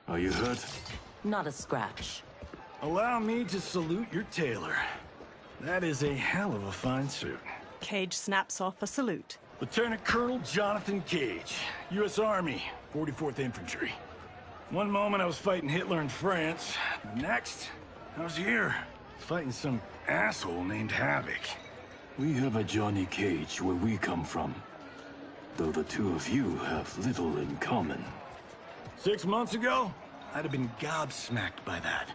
Are you hurt? Not a scratch. Allow me to salute your tailor. That is a hell of a fine suit. Cage snaps off a salute. Lieutenant Colonel Jonathan Cage, U.S. Army, 44th Infantry. One moment I was fighting Hitler in France. The next, I was here, fighting some asshole named Havoc. We have a Johnny Cage where we come from. Though the two of you have little in common. 6 months ago, I'd have been gobsmacked by that.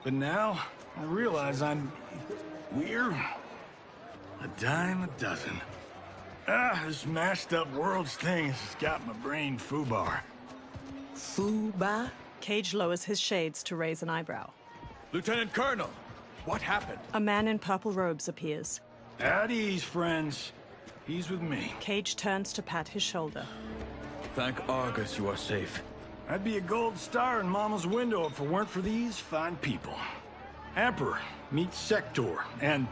But now, I realize I'm weird. A dime a dozen. This mashed up world's thing has got my brain foobar. Foobar? Cage lowers his shades to raise an eyebrow. Lieutenant Colonel, what happened? A man in purple robes appears. At ease, friends. He's with me. Cage turns to pat his shoulder. Thank Argus you are safe. I'd be a gold star in Mama's window if it weren't for these fine people. Emperor, meet Sector, and...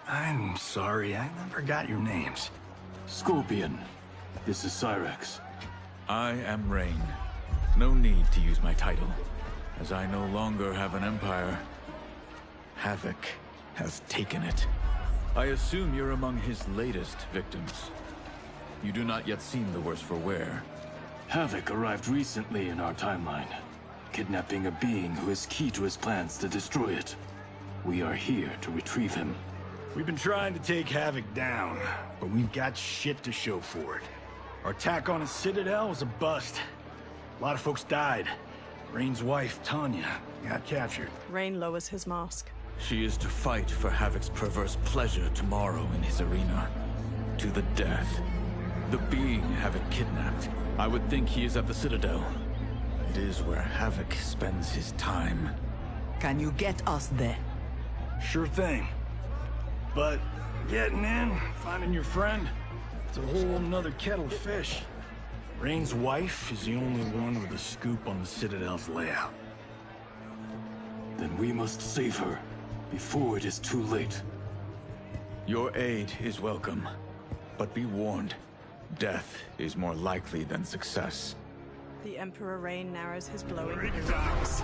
I'm sorry, I never got your names. Scorpion, this is Cyrex. I am Rain. No need to use my title, as I no longer have an empire. Havoc has taken it. I assume you're among his latest victims. You do not yet seem the worse for wear. Havoc arrived recently in our timeline, kidnapping a being who is key to his plans to destroy it. We are here to retrieve him. We've been trying to take Havoc down, but we've got shit to show for it. Our attack on his citadel was a bust. A lot of folks died. Rain's wife, Tanya, got captured. Rain lowers his mask. She is to fight for Havoc's perverse pleasure tomorrow in his arena. To the death. The being Havoc kidnapped. I would think he is at the Citadel. It is where Havoc spends his time. Can you get us there? Sure thing. But getting in, finding your friend, it's a whole nother kettle of fish. Rain's wife is the only one with a scoop on the Citadel's layout. Then we must save her, before it is too late. Your aid is welcome, but be warned. Death is more likely than success. The Emperor Rain narrows his glowing blue eyes.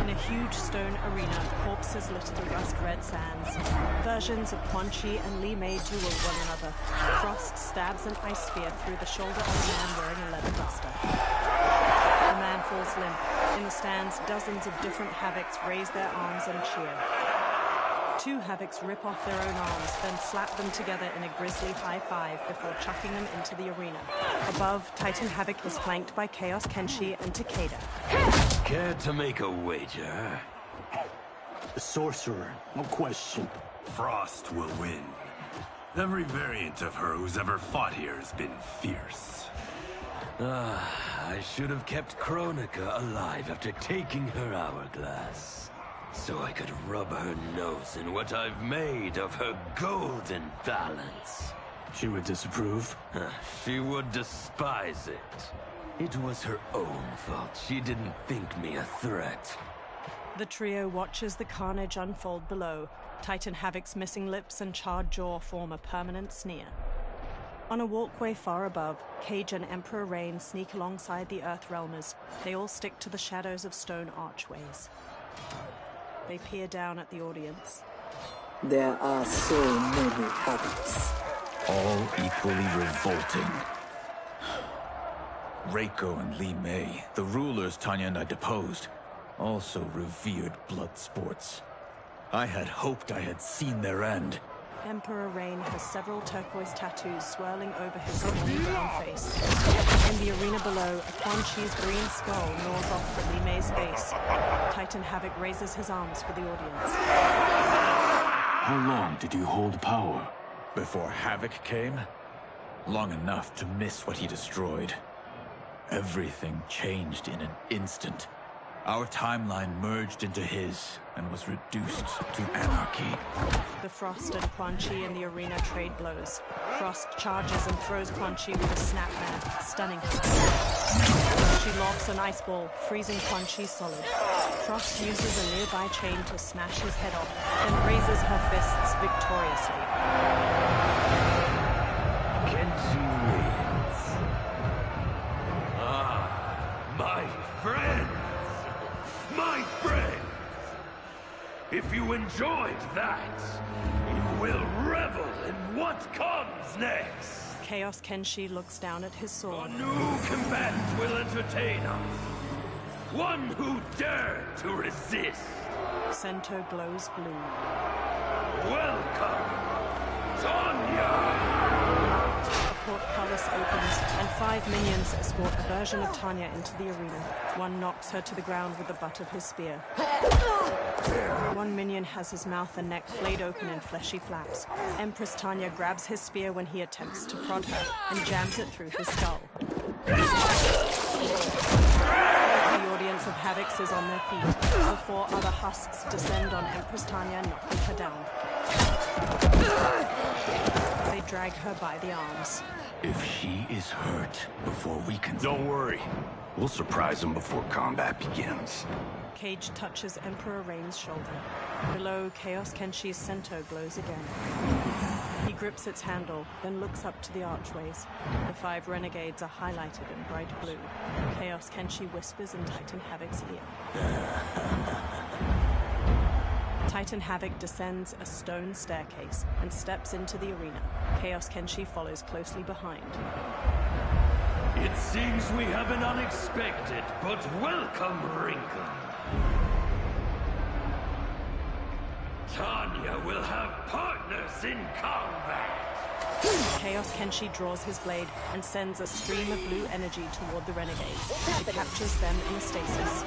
In a huge stone arena, corpses litter the rust-red sands. Versions of Quan Chi and Li Mei duel one another. Frost stabs an ice spear through the shoulder of a man wearing a leather duster. The man falls limp. In the stands, dozens of different Havocs raise their arms and cheer. Two Havocs rip off their own arms, then slap them together in a grisly high five before chucking them into the arena. Above, Titan Havoc is flanked by Chaos Kenshi and Takeda. Care to make a wager? The sorcerer, no question. Frost will win. Every variant of her who's ever fought here has been fierce. I should have kept Kronika alive after taking her hourglass. So I could rub her nose in what I've made of her golden balance. She would disapprove. She would despise it. It was her own fault she didn't think me a threat. The trio watches the carnage unfold below. Titan Havoc's missing lips and charred jaw form a permanent sneer. On a walkway far above, Cage and Emperor Rain sneak alongside the Earth Realmers. They all stick to the shadows of stone archways. They peer down at the audience. There are so many Havocs. All equally revolting. Reiko and Li Mei, the rulers Tanya and I deposed, also revered blood sports. I had hoped I had seen their end. Emperor Rain has several turquoise tattoos swirling over his tawny brown face. In the arena below, a Quan Chi's green skull gnaws off the Li Mei's face. Titan Havoc raises his arms for the audience. How long did you hold power? Before Havoc came? Long enough to miss what he destroyed. Everything changed in an instant. Our timeline merged into his and was reduced to anarchy. The Frost and Quan Chi in the arena trade blows. Frost charges and throws Quan Chi with a snapmare, stunning her. She lofts an ice ball, freezing Quan Chi solid. Frost uses a nearby chain to smash his head off, then raises her fists victoriously. Kenshi wins. Ah, my friends! My friends! If you enjoyed that, you will revel in what comes next. Chaos Kenshi looks down at his A sword. new combatant will entertain us. One who dared to resist. Sento glows blue. Welcome, Tanya! A portcullis opens, and 5 minions escort a version of Tanya into the arena. One knocks her to the ground with the butt of his spear. One minion has his mouth and neck flayed open in fleshy flaps. Empress Tanya grabs his spear when he attempts to prod her, and jams it through his skull. The audience of Havocs is on their feet. The 4 other husks descend on Empress Tanya, knocking her down. They drag her by the arms. If she is hurt before we can... Don't worry. We'll surprise them before combat begins. Cage touches Emperor Reigns' shoulder. Below, Chaos Kenshi's Sento glows again. He grips its handle, then looks up to the archways. The 5 renegades are highlighted in bright blue. Chaos Kenshi whispers in Titan Havoc's ear. Titan Havoc descends a stone staircase and steps into the arena. Chaos Kenshi follows closely behind. It seems we have an unexpected but welcome wrinkle. Tanya will have partners in combat. Chaos Kenshi draws his blade and sends a stream of blue energy toward the renegades. It captures them in a stasis.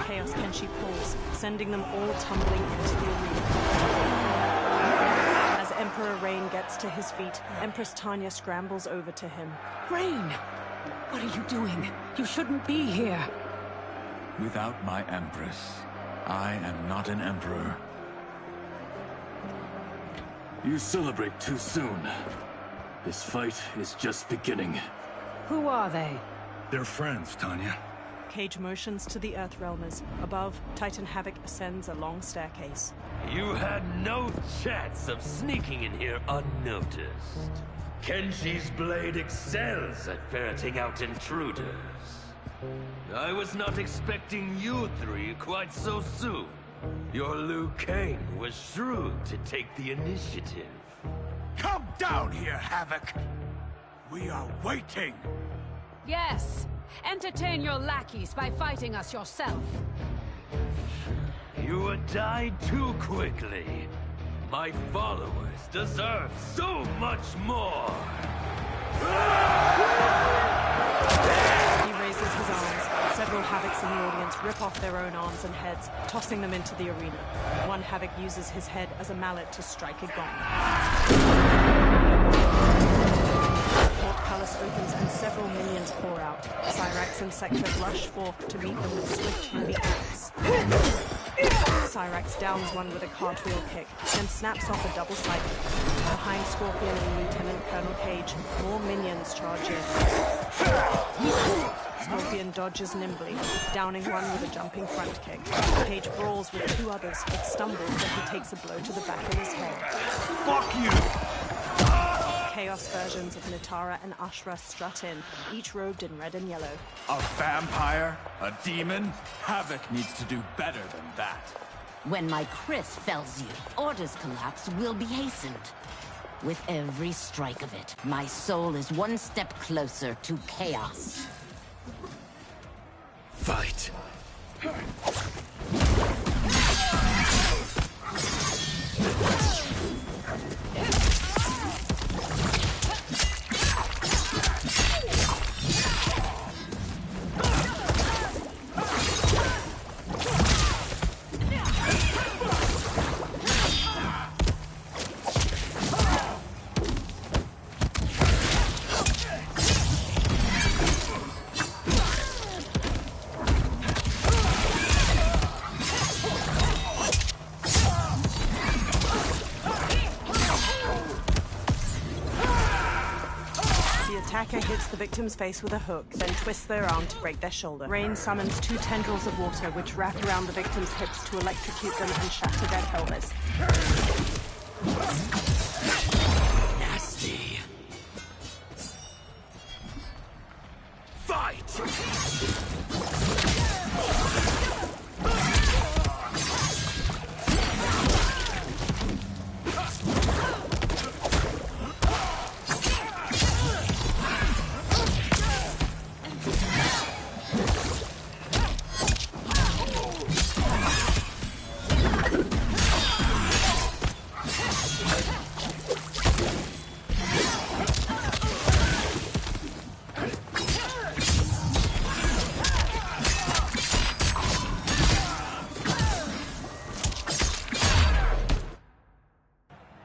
Chaos Kenshi pulls, sending them all tumbling into the arena. As Emperor Reign gets to his feet, Empress Tanya scrambles over to him. Reign! What are you doing? You shouldn't be here. Without my Empress, I am not an Emperor. You celebrate too soon. This fight is just beginning. Who are they? They're friends, Tanya. Cage motions to the Earthrealmers. Above, Titan Havoc ascends a long staircase. You had no chance of sneaking in here unnoticed. Kenshi's blade excels at ferreting out intruders. I was not expecting you 3 quite so soon. Your Liu Kang was shrewd to take the initiative. Come down here, Havoc! We are waiting! Yes! Entertain your lackeys by fighting us yourself. You died too quickly. My followers deserve so much more! He raises his arms. Several Havocs in the audience rip off their own arms and heads, tossing them into the arena. One Havoc uses his head as a mallet to strike a gong. The portcullis opens and several minions pour out. Cyrax and Sector rush forth to meet them with swift, heavy axe. Cyrax downs one with a cartwheel kick, then snaps off a double cycle. Behind Scorpion and Lieutenant Colonel Cage, more minions charge in. Scorpion dodges nimbly, downing one with a jumping front kick. Cage brawls with 2 others, but stumbles when he takes a blow to the back of his head. Fuck you! Chaos versions of Nitara and Ashra strut in, each robed in red and yellow. A vampire? A demon? Havoc needs to do better than that. When my Chris fells you, Order's collapse will be hastened. With every strike of it, my soul is one step closer to chaos. Fight! attacker hits the victim's face with a hook, then twists their arm to break their shoulder. Rain summons 2 tendrils of water, which wrap around the victim's hips to electrocute them and shatter their pelvis. Nasty. Fight!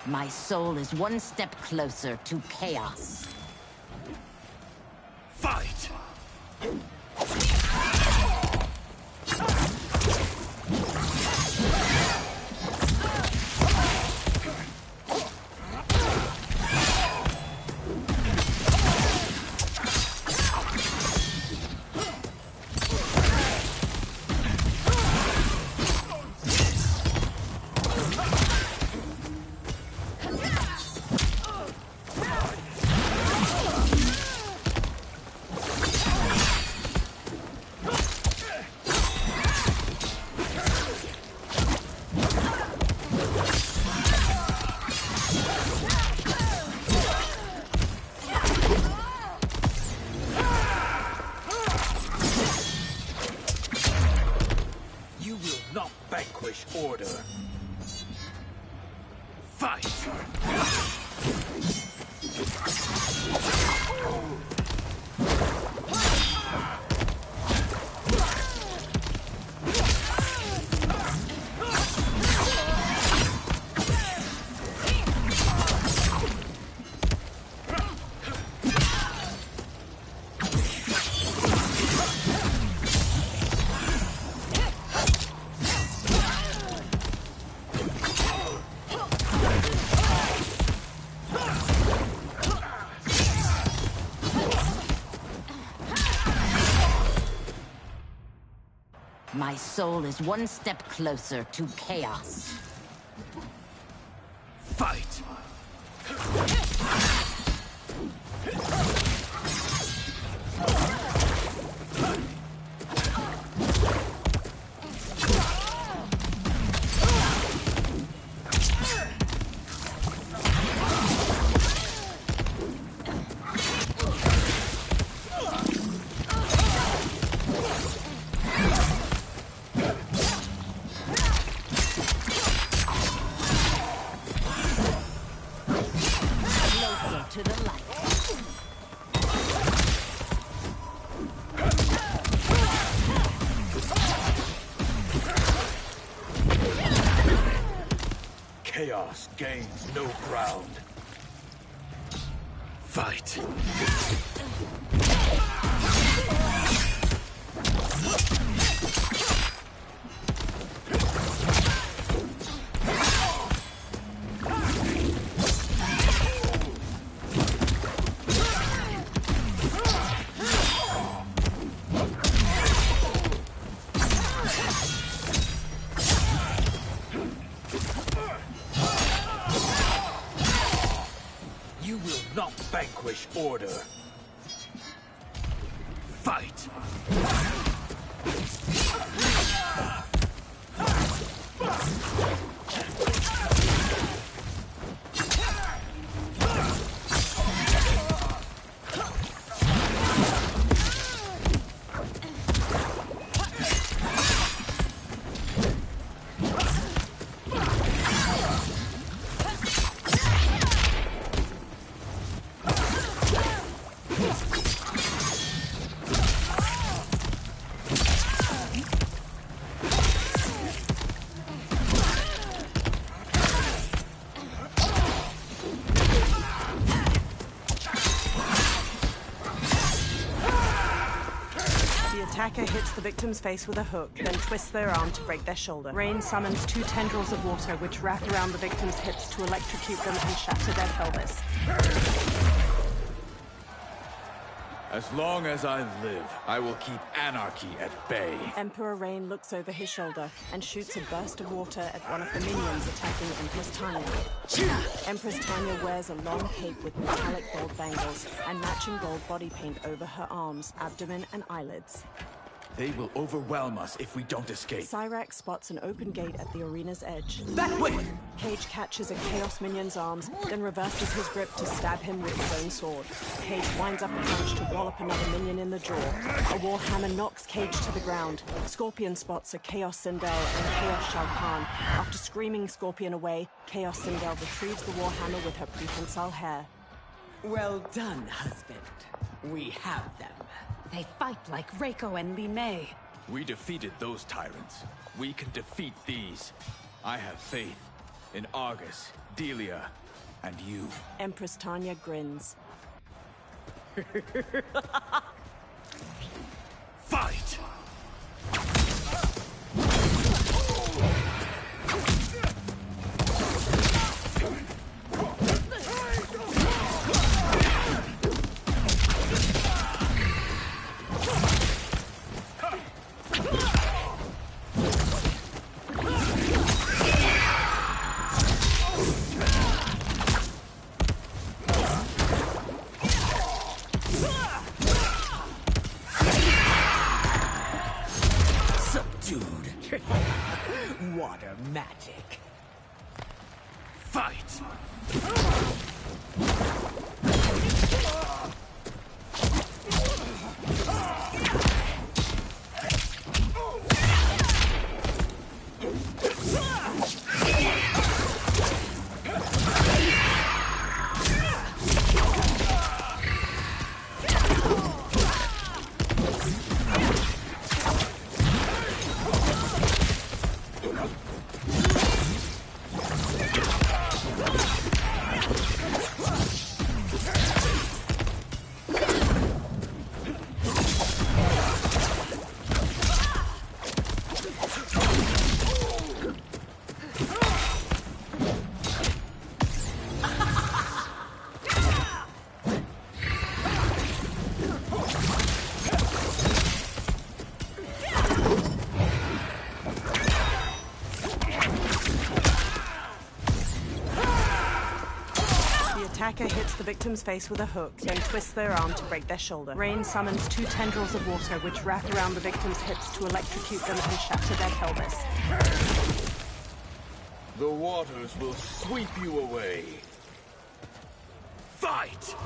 My soul is one step closer to chaos. Fight! Order. Fight! My soul is one step closer to chaos. Fight! To the light. Chaos gains no ground. Fight. You will not vanquish order. Fight! Attacker hits the victim's face with a hook, then twists their arm to break their shoulder. Rain summons 2 tendrils of water, which wrap around the victim's hips to electrocute them and shatter their pelvis. As long as I live, I will keep anarchy at bay. Emperor Reign looks over his shoulder and shoots a burst of water at one of the minions attacking Empress Tanya. Empress Tanya wears a long cape with metallic gold bangles and matching gold body paint over her arms, abdomen, and eyelids. They will overwhelm us if we don't escape. Cyrax spots an open gate at the arena's edge. That way! Cage catches a Chaos minion's arms, then reverses his grip to stab him with his own sword. Cage winds up a punch to wallop another minion in the jaw. A warhammer knocks Cage to the ground. Scorpion spots a Chaos Sindel and Chaos Shao Kahn. After screaming Scorpion away, Chaos Sindel retrieves the warhammer with her prehensile hair. Well done, husband. We have them. They fight like Reiko and Li Mei. We defeated those tyrants. We can defeat these. I have faith in Argus, Delia, and you. Empress Tanya grins. Fight! Water magic. Fight! Attacker hits the victim's face with a hook, then twists their arm to break their shoulder. Reign summons 2 tendrils of water which wrap around the victim's hips to electrocute them and shatter their pelvis. The waters will sweep you away. Fight!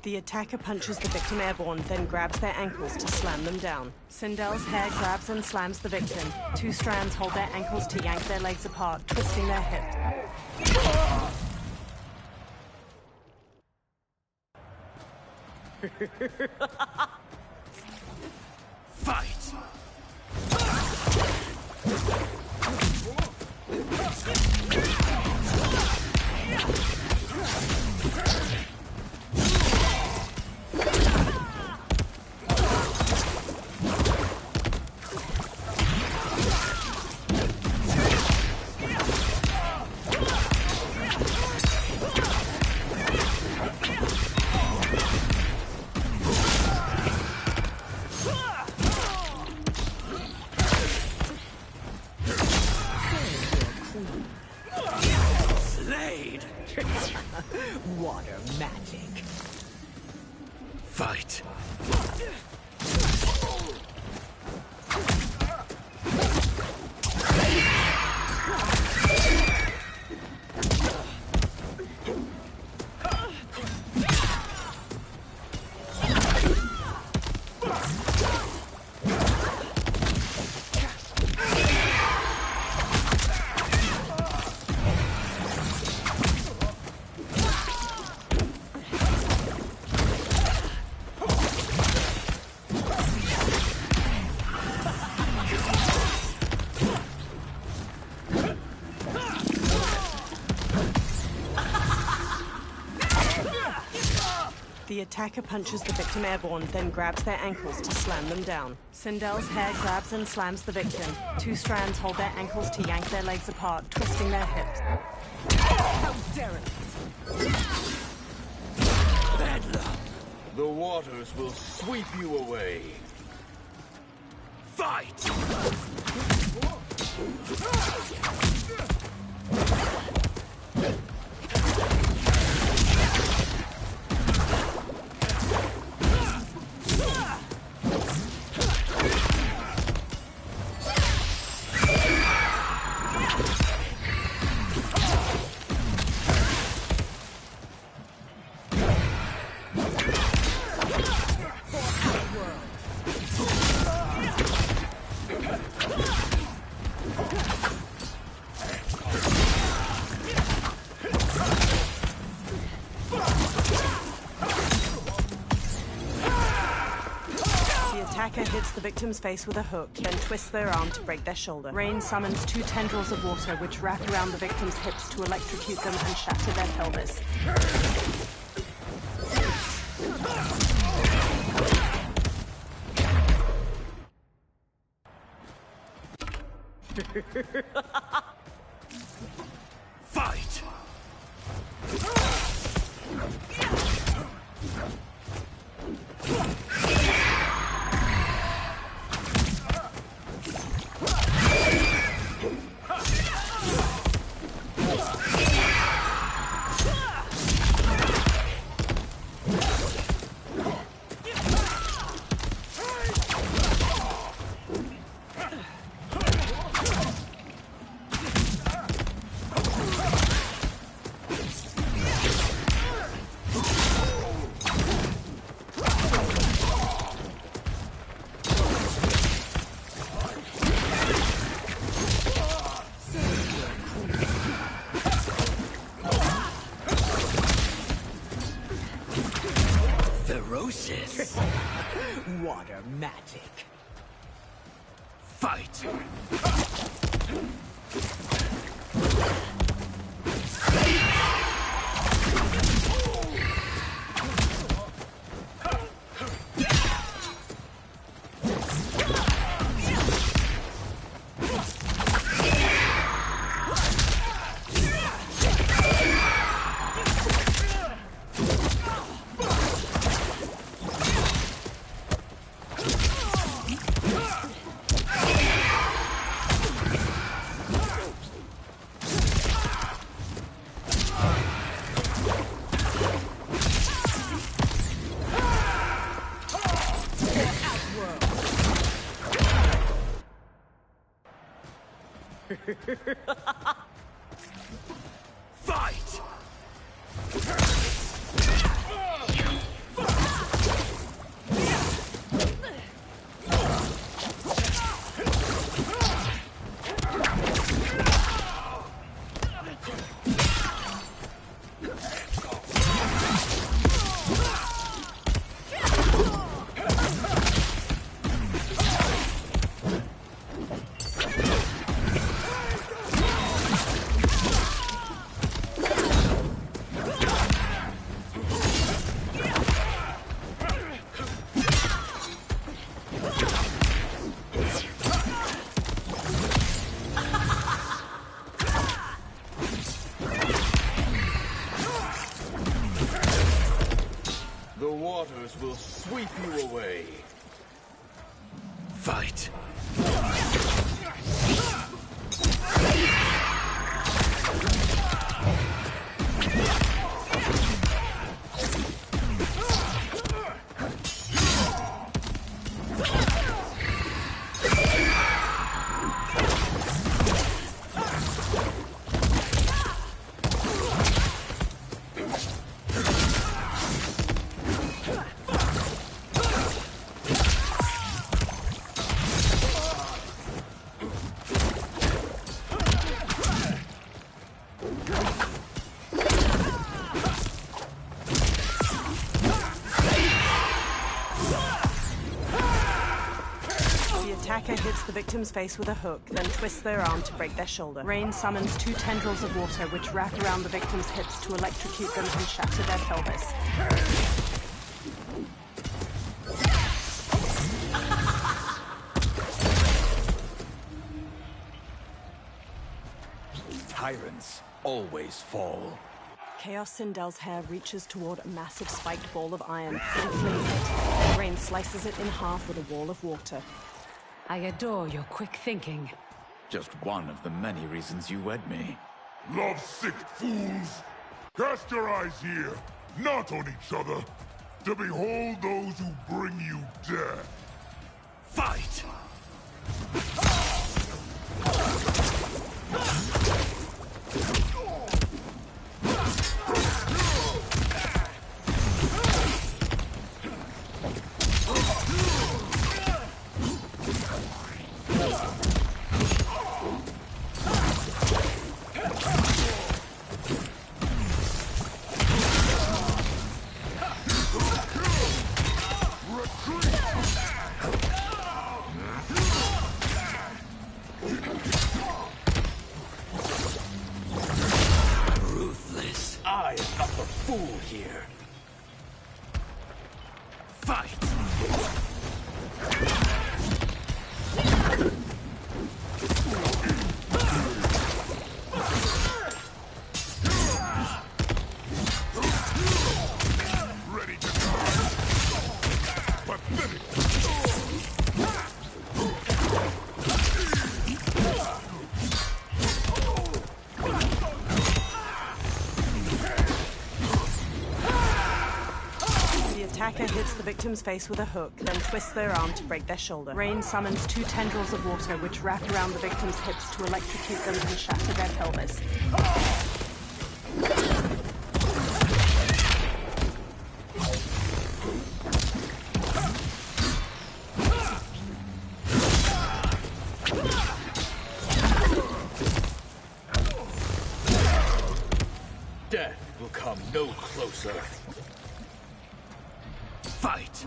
The attacker punches the victim airborne, then grabs their ankles to slam them down. Sindel's hair grabs and slams the victim. 2 strands hold their ankles to yank their legs apart, twisting their hip. Fight! Water magic. Fight! The attacker punches the victim airborne, then grabs their ankles to slam them down. Sindel's hair grabs and slams the victim. Two strands hold their ankles to yank their legs apart, twisting their hips. How dare it! Bad luck. The waters will sweep you away. Fight! Hits the victim's face with a hook, then twists their arm to break their shoulder. Rain summons two tendrils of water which wrap around the victim's hips to electrocute them and shatter their pelvis. Fight! Ferocious. Water magic. Fight! Fight! The waters will sweep you away. Fight! Attacker hits the victim's face with a hook, then twists their arm to break their shoulder. Rain summons two tendrils of water which wrap around the victim's hips to electrocute them and shatter their pelvis. tyrants always fall. Chaos Sindel's hair reaches toward a massive spiked ball of iron and flings it. Rain slices it in half with a wall of water. I adore your quick thinking. Just one of the many reasons you wed me. Love-sick fools! Cast your eyes here, not on each other, to behold those who bring you death. Fight! Fool here. Fight! Ready to die. Pathetic. Attacker hits the victim's face with a hook, then twists their arm to break their shoulder. Rain summons 2 tendrils of water which wrap around the victim's hips to electrocute them and shatter their pelvis. Death will come no closer. Fight!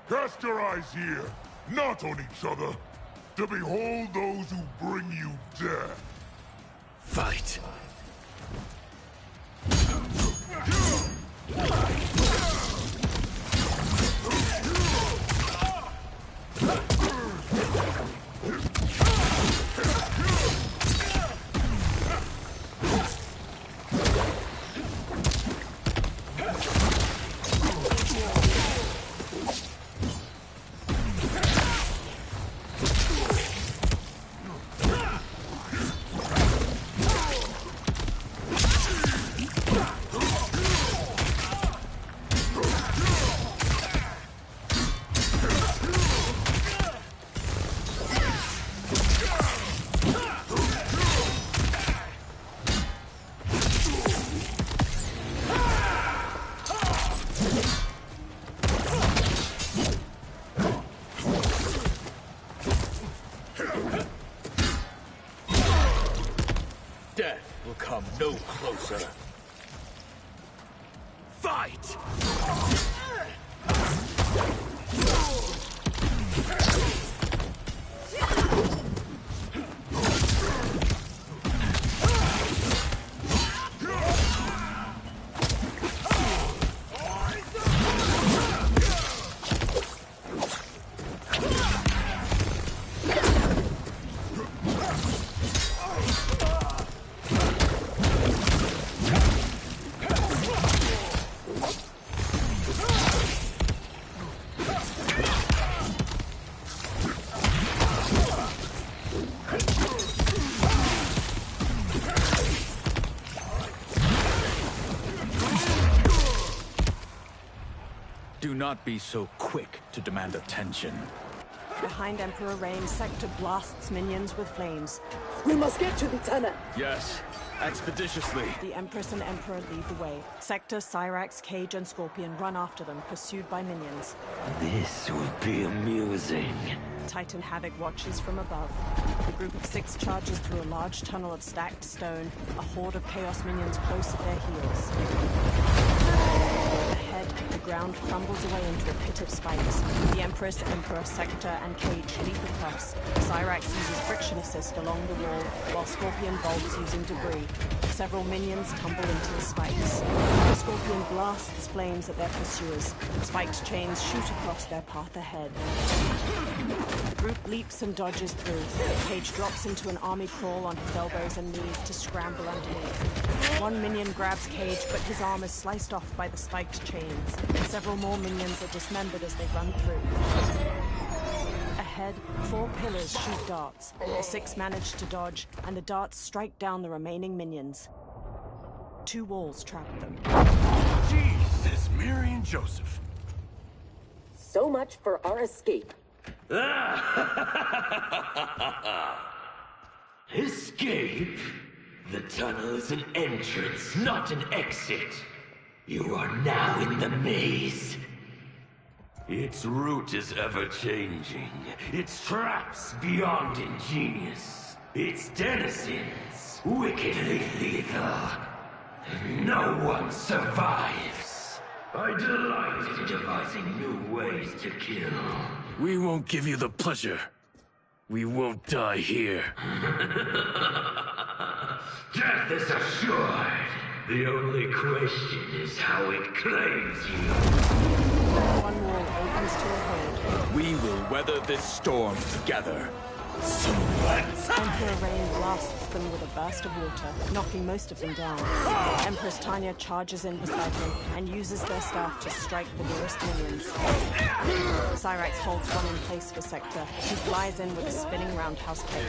Cast your eyes here, not on each other, to behold those who bring you death. Fight! Death will come no closer. Fight! Do not be so quick to demand attention. Behind Emperor Reigns, Sector blasts minions with flames. We must get to the tunnel. Yes, expeditiously. The Empress and Emperor lead the way. Sector, Cyrax, Cage, and Scorpion run after them, pursued by minions. This will be amusing. Titan Havoc watches from above. The group of 6 charges through a large tunnel of stacked stone, a horde of Chaos minions close at their heels. Ahead, the ground crumbles away into a pit of spikes. The Empress, Emperor, Sector, and Cage leap across. Cyrax uses friction assist along the wall, while Scorpion bolts using debris. Several minions tumble into the spikes. The Scorpion blasts flames at their pursuers. Spiked chains shoot across their path ahead. The group leaps and dodges through. Cage drops into an army crawl on his elbows and knees to scramble underneath. One minion grabs Cage, but his arm is sliced off by the spiked chains. Several more minions are dismembered as they run through. Ahead, 4 pillars shoot darts. The 6 manage to dodge, and the darts strike down the remaining minions. 2 walls trap them. Jesus, Mary and Joseph. So much for our escape. Escape? The tunnel is an entrance, not an exit. You are now in the maze. Its route is ever-changing. Its traps beyond ingenious. Its denizens wickedly lethal. No one survives. I delight in devising new ways to kill. We won't give you the pleasure. We won't die here. Death is assured. The only question is how it claims you. One wall opens to a hold. We will weather this storm together. Emperor Reign blasts them with a burst of water, knocking most of them down. Empress Tanya charges in beside them and uses their staff to strike the nearest minions. Cyrax holds one in place for Sector, who flies in with a spinning roundhouse kick.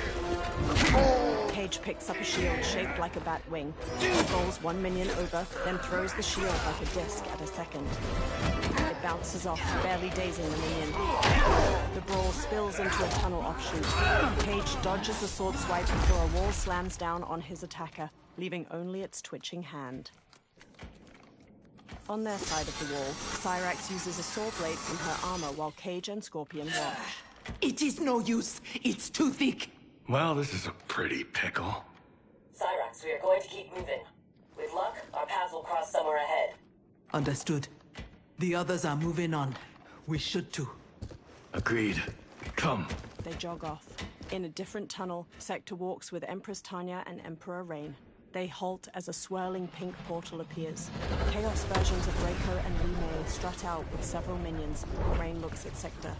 Cage picks up a shield shaped like a bat wing. He rolls one minion over, then throws the shield like a disc at a second. It bounces off, barely dazing the minion. The brawl spills into a tunnel offshoot. Cage dodges a sword swipe before a wall slams down on his attacker, leaving only its twitching hand. On their side of the wall, Cyrax uses a sword blade from her armor while Cage and Scorpion watch. It is no use. It's too thick. Well, this is a pretty pickle. Cyrax, we are going to keep moving. With luck, our paths will cross somewhere ahead. Understood. The others are moving on. We should too. Agreed. Come. They jog off. In a different tunnel, Sector walks with Empress Tanya and Emperor Reign. They halt as a swirling pink portal appears. Chaos versions of Reiko and Li Mei strut out with several minions. Reign looks at Sector.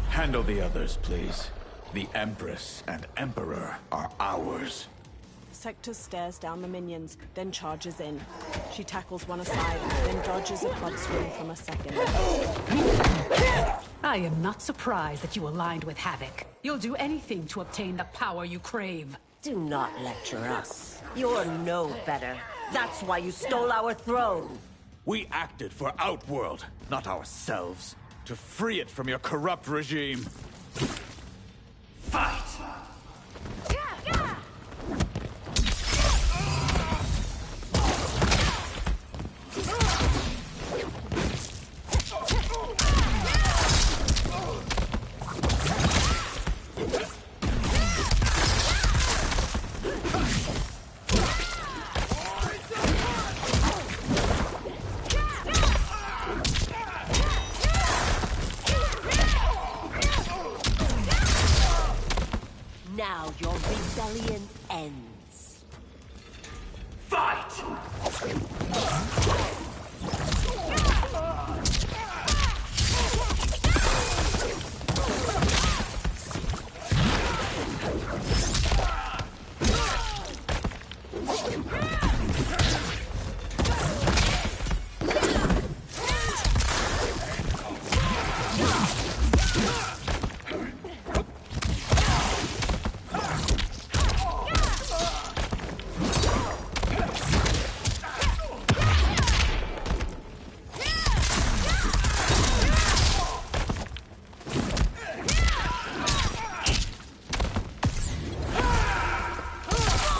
Handle the others, please. The Empress and Emperor are ours. Sector stares down the minions, then charges in. She tackles one aside, then dodges a club swing from a second. I am not surprised that you aligned with Havoc. You'll do anything to obtain the power you crave. Do not lecture us. You're no better. That's why you stole our throne. We acted for Outworld, not ourselves. To free it from your corrupt regime. Fight! Now your rebellion ends. Fight!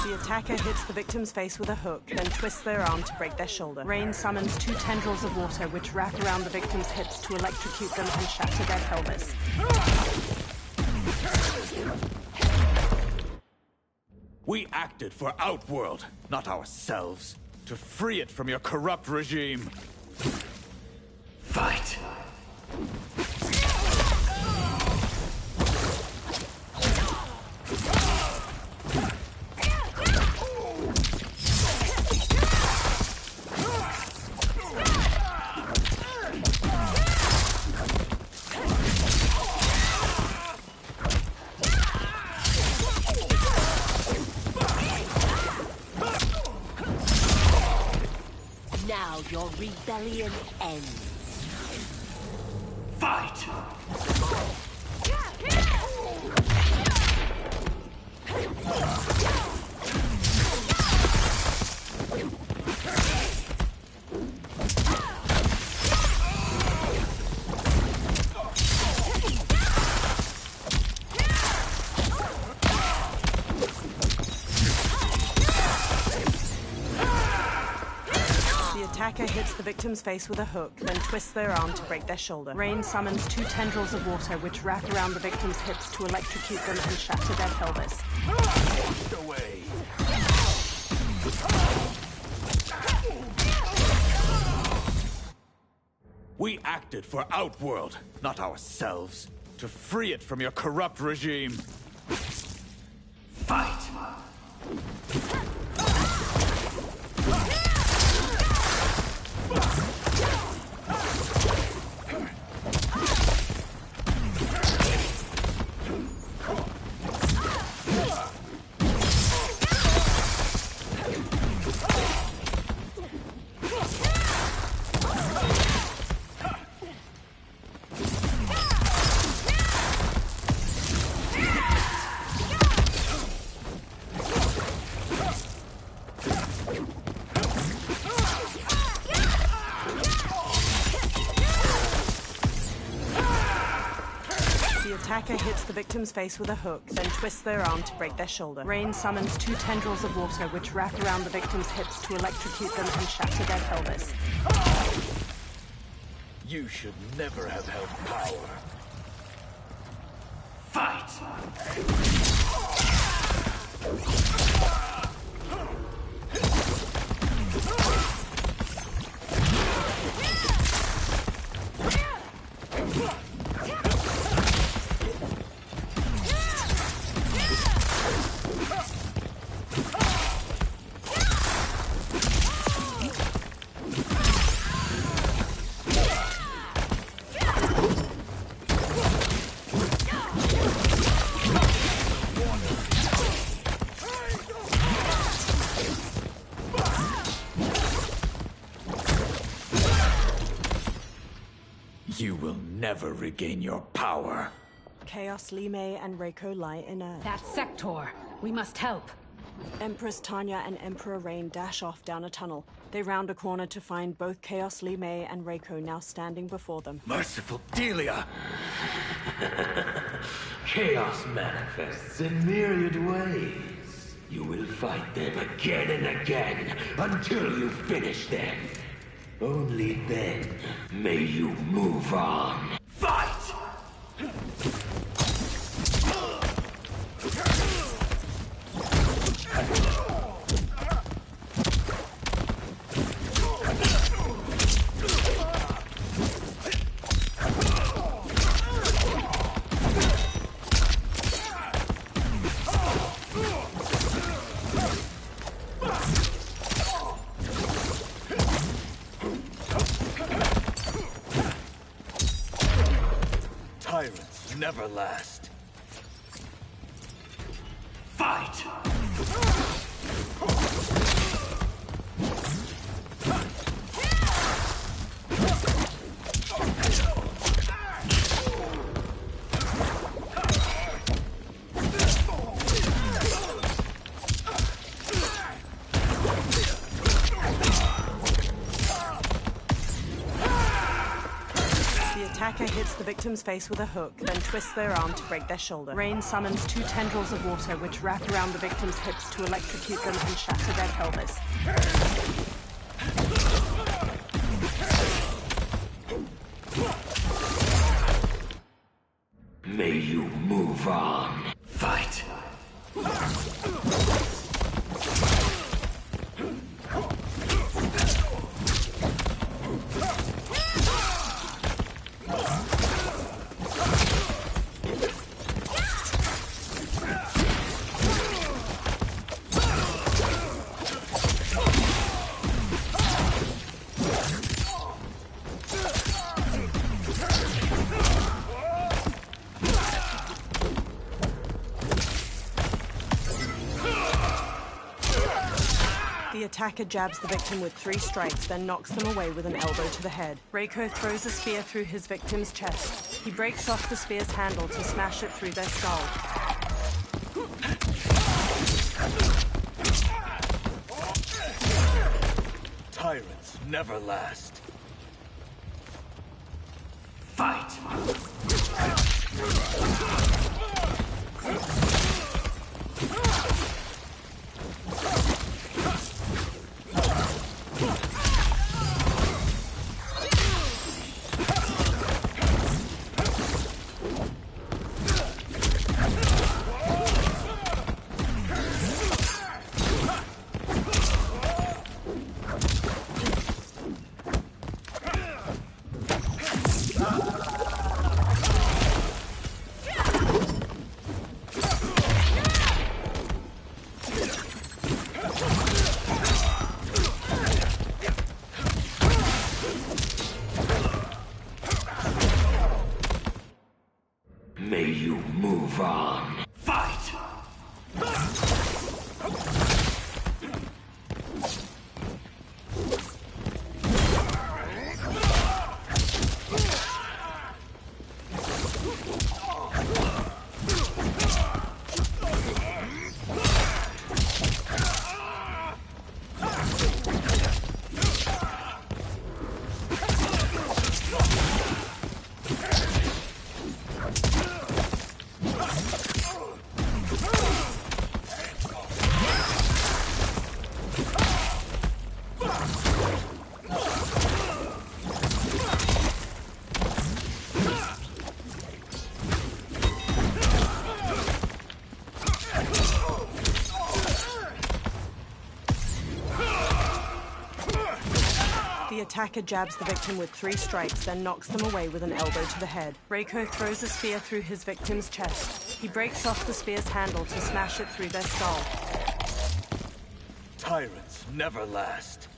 The attacker hits the victim's face with a hook, then twists their arm to break their shoulder. Rain summons 2 tendrils of water which wrap around the victim's hips to electrocute them and shatter their pelvis. We acted for Outworld, not ourselves, to free it from your corrupt regime. Fight! Now your rebellion ends. Fight! The attacker hits the victim's face with a hook, then twists their arm to break their shoulder. Rain summons 2 tendrils of water which wrap around the victim's hips to electrocute them and shatter their pelvis. Away. We acted for Outworld, not ourselves, to free it from your corrupt regime. Fight! The attacker hits the victim's face with a hook, then twists their arm to break their shoulder. Rain summons 2 tendrils of water which wrap around the victim's hips to electrocute them and shatter their pelvis. You should never have held power. Fight! You will never regain your power. Chaos, Li Mei, and Reiko lie inert. That sector. We must help. Empress Tanya and Emperor Rain dash off down a tunnel. They round a corner to find both Chaos, Li Mei, and Reiko now standing before them. Merciful Delia! Chaos manifests in myriad ways. You will fight them again and again until you finish them. Only then may you move on. Fight! Tyrants never last. Fight! The attacker attacker hits the victim's face with a hook, then twists their arm to break their shoulder. Rain summons 2 tendrils of water which wrap around the victim's hips to electrocute them and shatter their pelvis. May you move on. Fight. The attacker jabs the victim with 3 strikes, then knocks them away with an elbow to the head. Reiko throws a spear through his victim's chest. He breaks off the spear's handle to smash it through their skull. Tyrants never last. Fight! May you move on. Fight! The attacker jabs the victim with 3 strikes, then knocks them away with an elbow to the head. Reiko throws a spear through his victim's chest. He breaks off the spear's handle to smash it through their skull. Tyrants never last.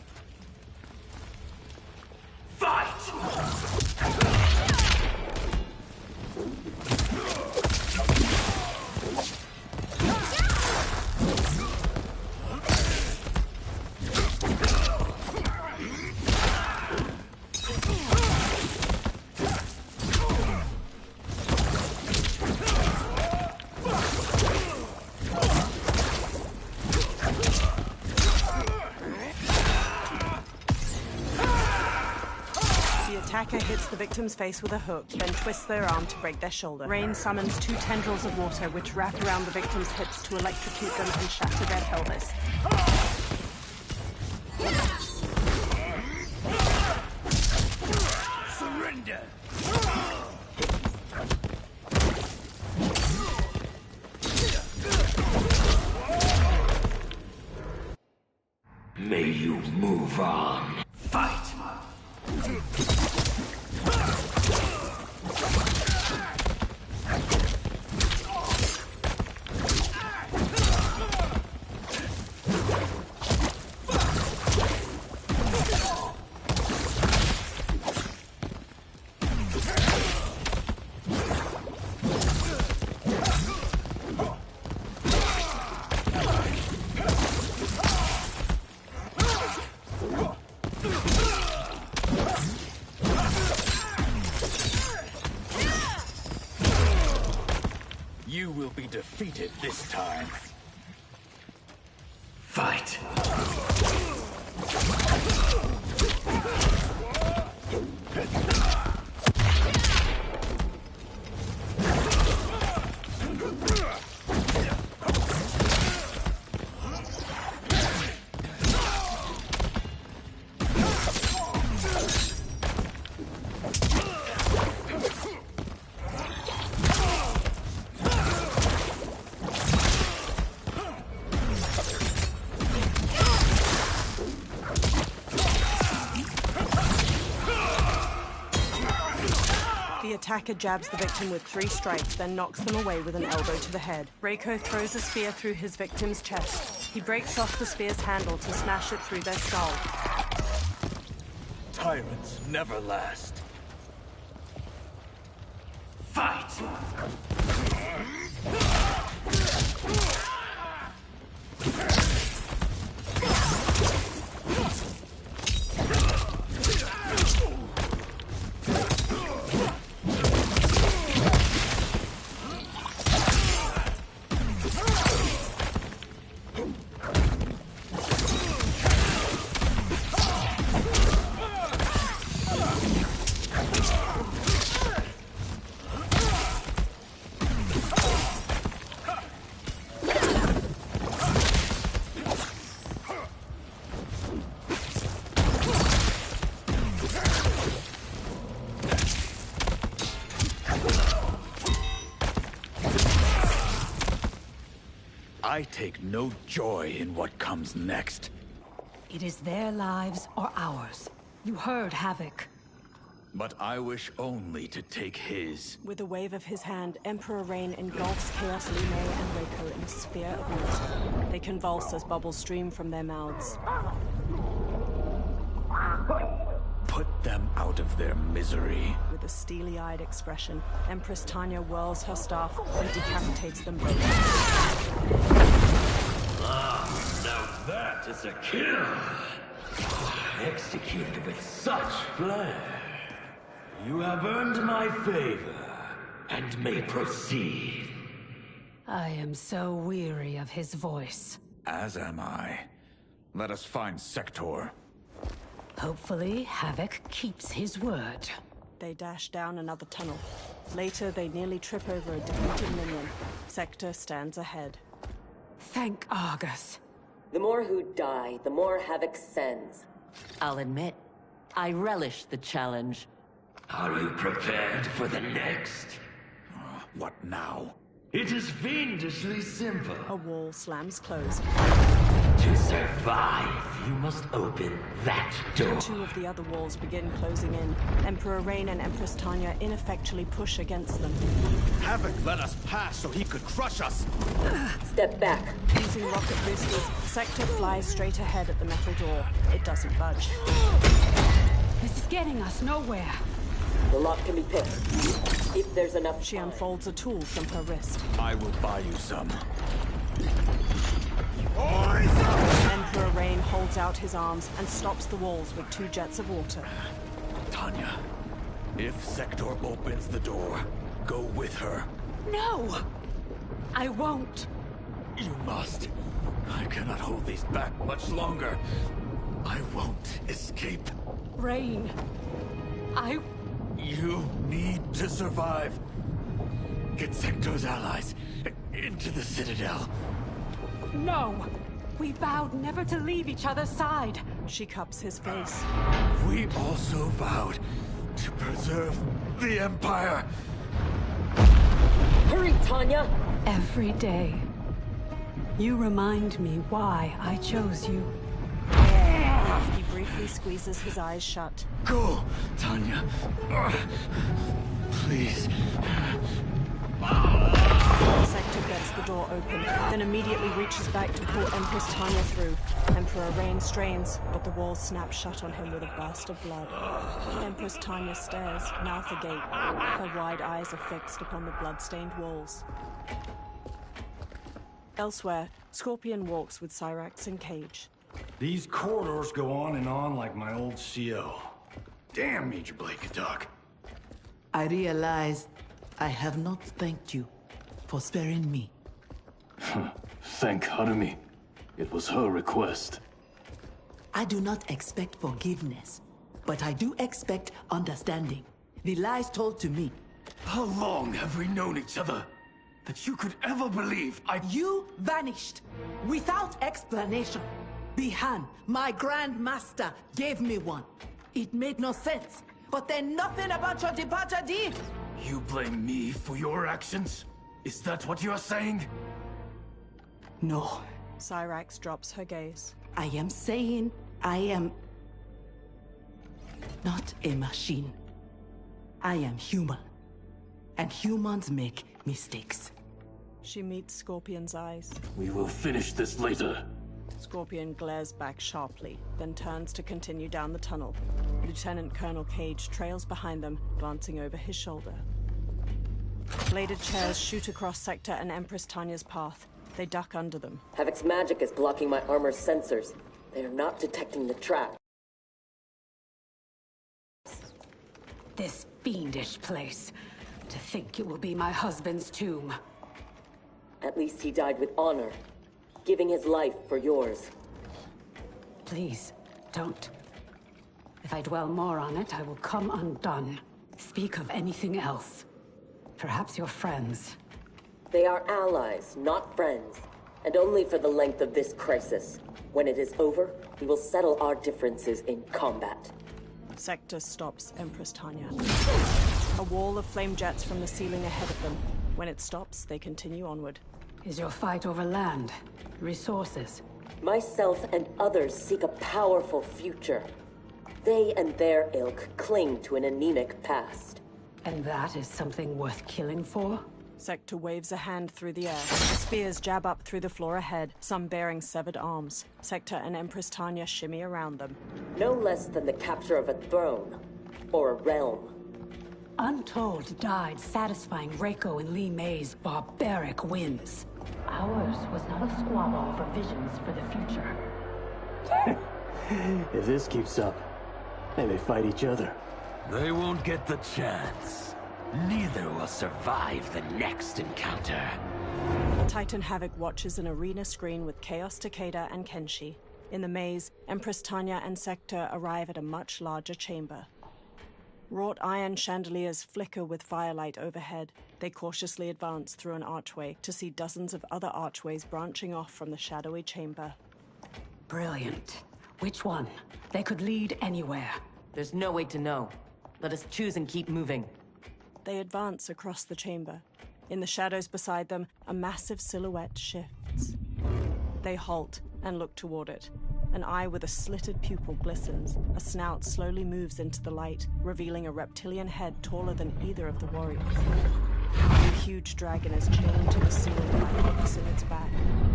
The attacker hits the victim's face with a hook, then twists their arm to break their shoulder. Rain summons 2 tendrils of water which wrap around the victim's hips to electrocute them and shatter their pelvis. Surrender! May you move on. Fight! You will be defeated this time. Fight! attacker jabs the victim with 3 strikes, then knocks them away with an elbow to the head. Reiko throws a spear through his victim's chest. He breaks off the spear's handle to smash it through their skull. Tyrants never last. Fight! I take no joy in what comes next. It is their lives or ours. You heard Havoc. But I wish only to take his. With a wave of his hand, Emperor Rain engulfs Chaos Lime and Reiko in a sphere of water. They convulse as bubbles stream from their mouths. Put them out of their misery. With a steely-eyed expression, Empress Tanya whirls her staff and decapitates them both. Now that is a kill! Executed with such flair. You have earned my favor, and may proceed. I am so weary of his voice. As am I. Let us find Sector. Hopefully, Havoc keeps his word. They dash down another tunnel. Later, they nearly trip over a defeated minion. Sector stands ahead. Thank Argus. The more who die, the more Havoc sends. I'll admit, I relish the challenge. Are you prepared for the next? What now? It is fiendishly simple. A wall slams closed. To survive, you must open that door. 2 of the other walls begin closing in. Emperor Rain and Empress Tanya ineffectually push against them. Havoc let us pass so he could crush us! Step back. Using rocket boosters, Sector flies straight ahead at the metal door. It doesn't budge. This is getting us nowhere. The lock can be picked, if there's enough. She unfolds a tool from her wrist. I will buy you some. Emperor Rain holds out his arms and stops the walls with 2 jets of water. Tanya, if Sector opens the door, go with her. No! I won't. You must. I cannot hold these back much longer. I won't escape. Rain. You need to survive. Get Sector's allies into the Citadel. No! We vowed never to leave each other's side. She cups his face. We also vowed to preserve the Empire. Hurry, Tanya! Every day. You remind me why I chose you. He briefly squeezes his eyes shut. Go, Tanya. Please. Sector gets the door open, then immediately reaches back to pull Empress Tanya through. Emperor Rain strains, but the walls snap shut on him with a burst of blood. Empress Tanya stares, mouth agape. Her wide eyes are fixed upon the blood-stained walls. Elsewhere, Scorpion walks with Cyrax and Cage. These corridors go on and on like my old CO. Damn, Major Blake could talk. I realize I have not thanked you for sparing me. Thank Harumi. It was her request. I do not expect forgiveness, but I do expect understanding. The lies told to me. How long have we known each other? That you could ever believe You vanished without explanation. Bihan, my Grand Master, gave me one. It made no sense, but then nothing about your departure did. You blame me for your actions? Is that what you're saying? No. Cyrax drops her gaze. I am saying I am not a machine. I am human. and humans make mistakes. She meets Scorpion's eyes. We will finish this later. Scorpion glares back sharply, then turns to continue down the tunnel. Lieutenant Colonel Cage trails behind them, glancing over his shoulder. Bladed chairs shoot across Sector and Empress Tanya's path. They duck under them. Havoc's magic is blocking my armor's sensors. They are not detecting the trap. This fiendish place. To think it will be my husband's tomb. At least he died with honor, giving his life for yours. Please, don't. If I dwell more on it, I will come undone. Speak of anything else. Perhaps your friends. They are allies, not friends. And only for the length of this crisis. When it is over, we will settle our differences in combat. Sector stops Empress Tanya. A wall of flame jets from the ceiling ahead of them. When it stops, they continue onward. Is your fight over land? Resources? Myself and others seek a powerful future. They and their ilk cling to an anemic past. And that is something worth killing for? Sector waves a hand through the air. Spears jab up through the floor ahead, some bearing severed arms. Sector and Empress Tanya shimmy around them. No less than the capture of a throne. Or a realm. Untold died satisfying Reiko and Li Mei's barbaric whims. Ours was not a squabble over visions for the future. If this keeps up, they may fight each other. They won't get the chance. Neither will survive the next encounter. Titan Havoc watches an arena screen with Chaos Takeda and Kenshi. In the maze, Empress Tanya and Sector arrive at a much larger chamber. Wrought iron chandeliers flicker with firelight overhead. They cautiously advance through an archway to see dozens of other archways branching off from the shadowy chamber. Brilliant. Which one? They could lead anywhere. There's no way to know. Let us choose and keep moving. They advance across the chamber. In the shadows beside them, a massive silhouette shifts. They halt and look toward it. An eye with a slitted pupil glistens. A snout slowly moves into the light, revealing a reptilian head taller than either of the warriors. A huge dragon is chained to the ceiling by hooks in its back.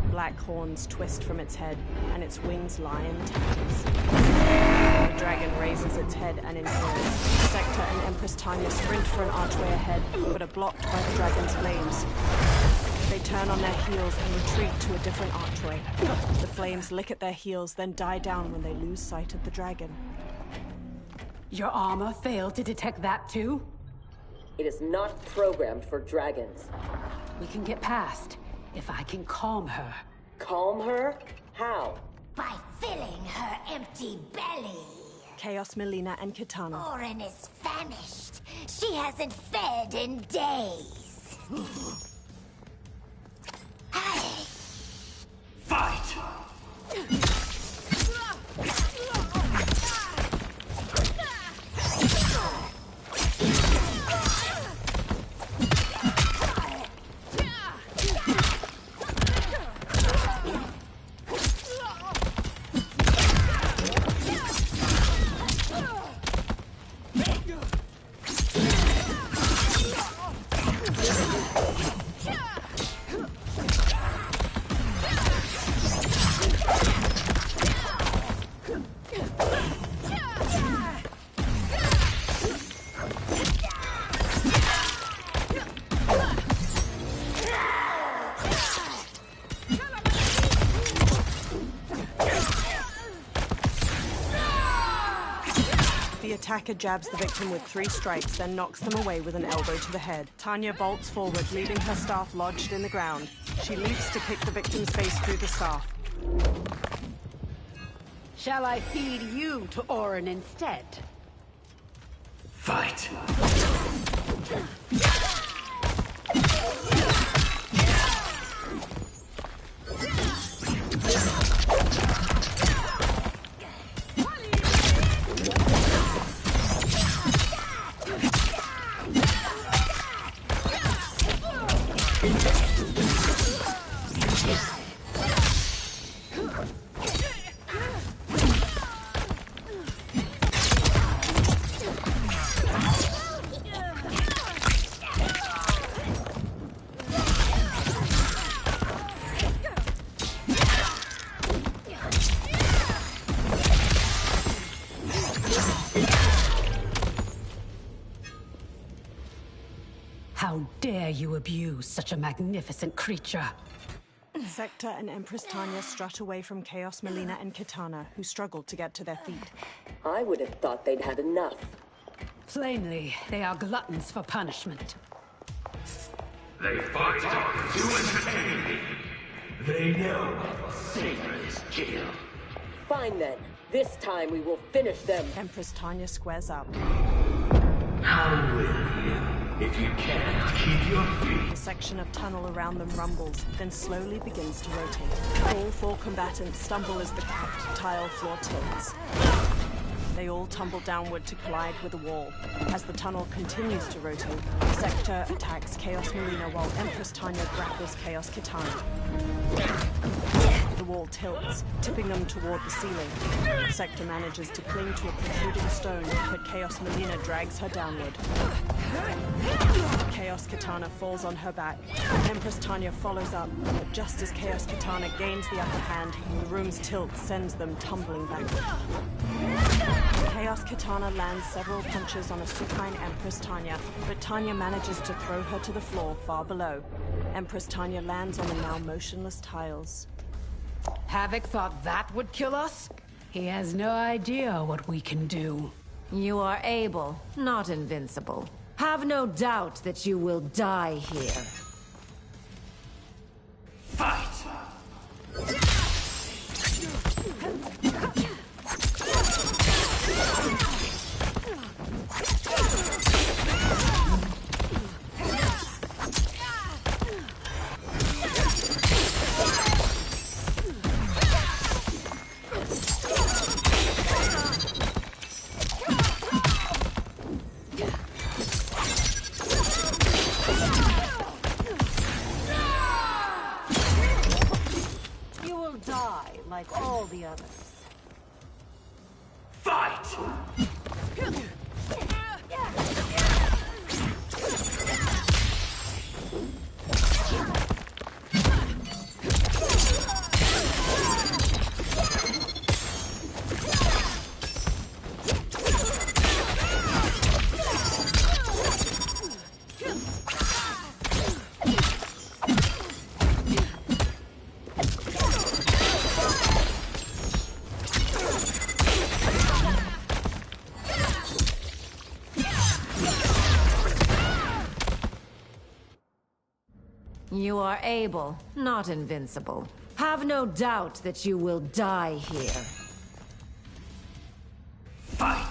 Black horns twist from its head, and its wings lie in tatters. The dragon raises its head and inhales. Sector and Empress Tanya sprint for an archway ahead, but are blocked by the dragon's flames. They turn on their heels and retreat to a different archway. The flames lick at their heels, then die down when they lose sight of the dragon. Your armor failed to detect that too? It is not programmed for dragons. We can get past, if I can calm her. Calm her? How? By filling her empty belly. Chaos, Melina, and Kitana. Orin is famished. She hasn't fed in days. Fight! The attacker jabs the victim with 3 strikes, then knocks them away with an elbow to the head. Tanya bolts forward, leaving her staff lodged in the ground. She leaps to kick the victim's face through the staff. Shall I feed you to Orin instead? Fight! How dare you abuse such a magnificent creature? Sector and Empress Tanya strut away from Chaos Melina and Kitana, who struggle to get to their feet. I would have thought they'd had enough. Plainly, they are gluttons for punishment. They fight to entertain me. They know savor is kill. Fine then. This time we will finish them. Empress Tanya squares up. How will you, if you cannot keep your feet? The section of tunnel around them rumbles, then slowly begins to rotate. All four combatants stumble as the cracked tile floor tilts. They all tumble downward to collide with a wall. As the tunnel continues to rotate, Sector attacks Chaos Melina while Empress Tanya grapples Chaos Kitana. The wall tilts, tipping them toward the ceiling. Sector manages to cling to a protruding stone, but Chaos Melina drags her downward. Chaos Kitana falls on her back. Empress Tanya follows up, but just as Chaos Kitana gains the upper hand, the room's tilt sends them tumbling backward. Chaos Kitana lands several punches on a supine Empress Tanya, but Tanya manages to throw her to the floor far below. Empress Tanya lands on the now motionless tiles. Havoc thought that would kill us? He has no idea what we can do. You are able, not invincible. Have no doubt that you will die here. Fight! Like all the others. Fight! You are able, not invincible. Have no doubt that you will die here. Fight!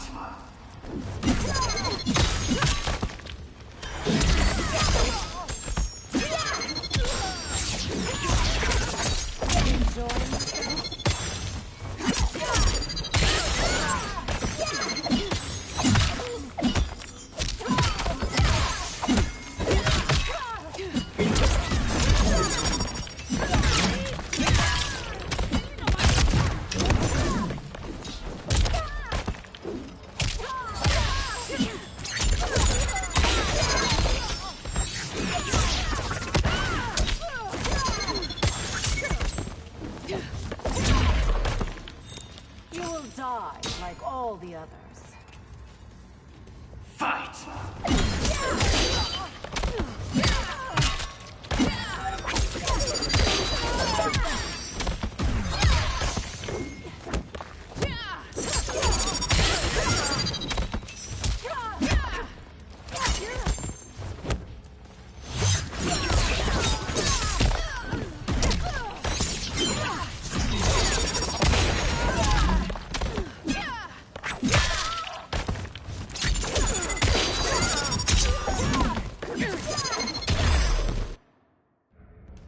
Like all the others. Fight!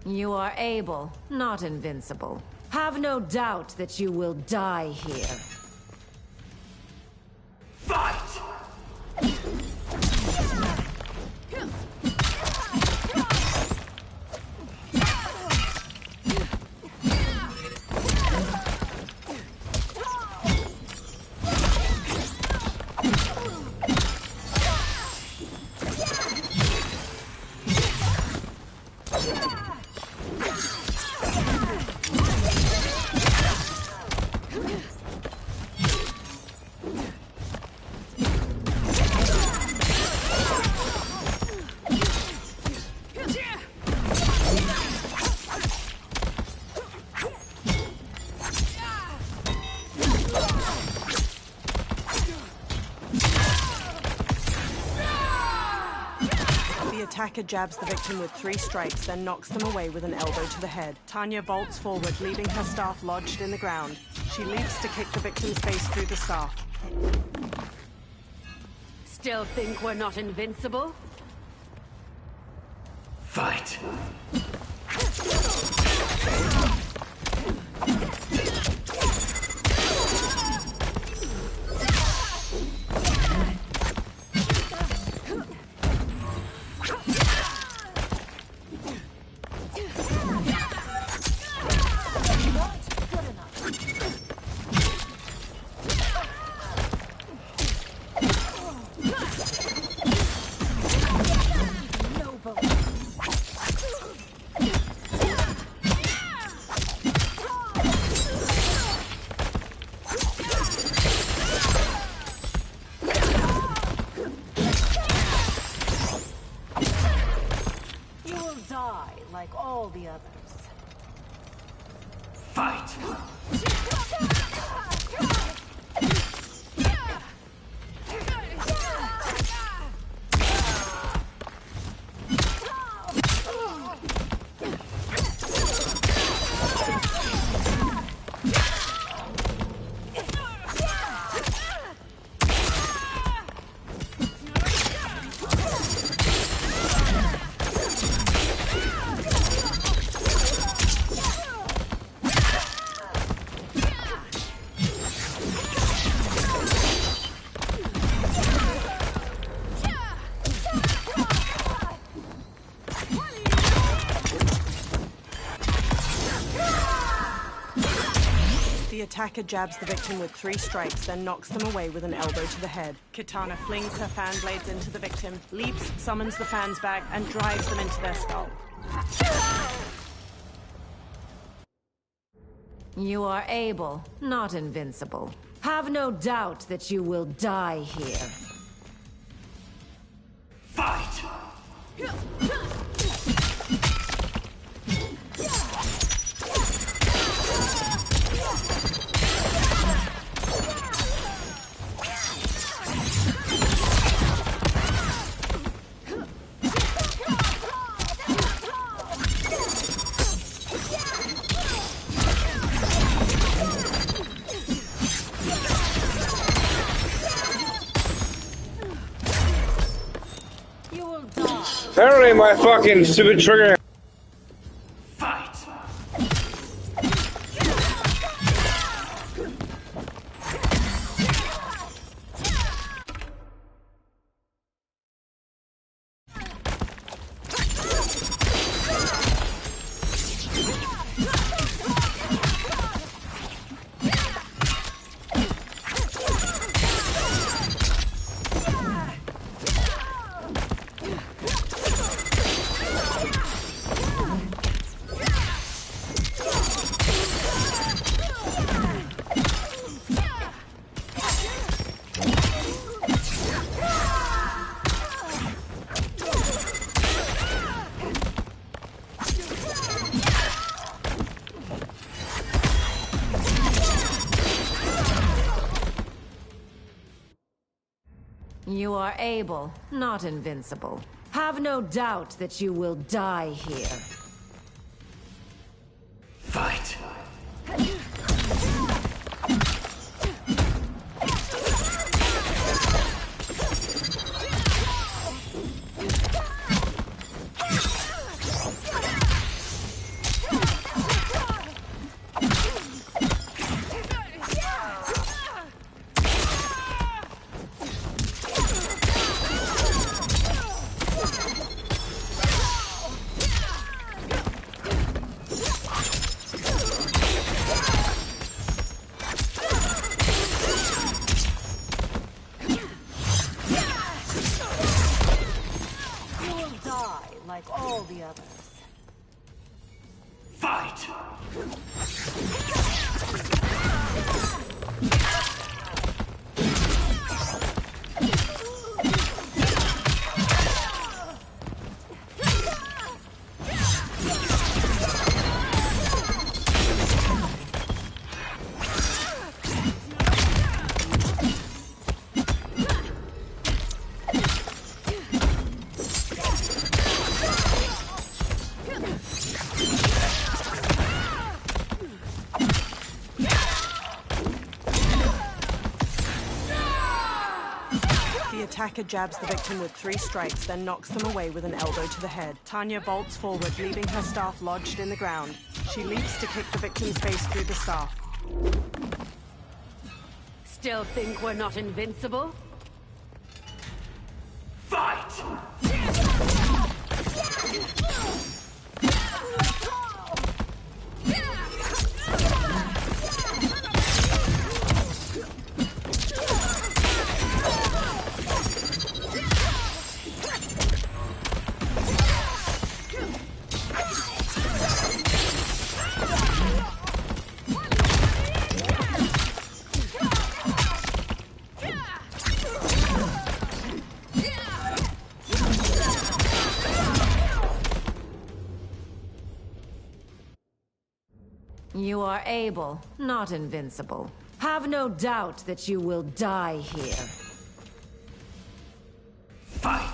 You are able, not invincible. Have no doubt that you will die here. Fight! attacker jabs the victim with 3 strikes, then knocks them away with an elbow to the head. Tanya vaults forward, leaving her staff lodged in the ground. She leaps to kick the victim's face through the staff. Still think we're not invincible? Fight! Like all the others. Fight! The attacker jabs the victim with 3 strikes, then knocks them away with an elbow to the head. Kitana flings her fan blades into the victim, leaps, summons the fans back, and drives them into their skull. You are able, not invincible. Have no doubt that you will die here. Fight! Apparently my fucking stupid trigger. Fight! You are able, not invincible. Have no doubt that you will die here. Fight! attacker jabs the victim with 3 strikes, then knocks them away with an elbow to the head. Tanya vaults forward, leaving her staff lodged in the ground. She leaps to kick the victim's face through the staff. Still think we're not invincible? Fight! You are able, not invincible. Have no doubt that you will die here. Fight!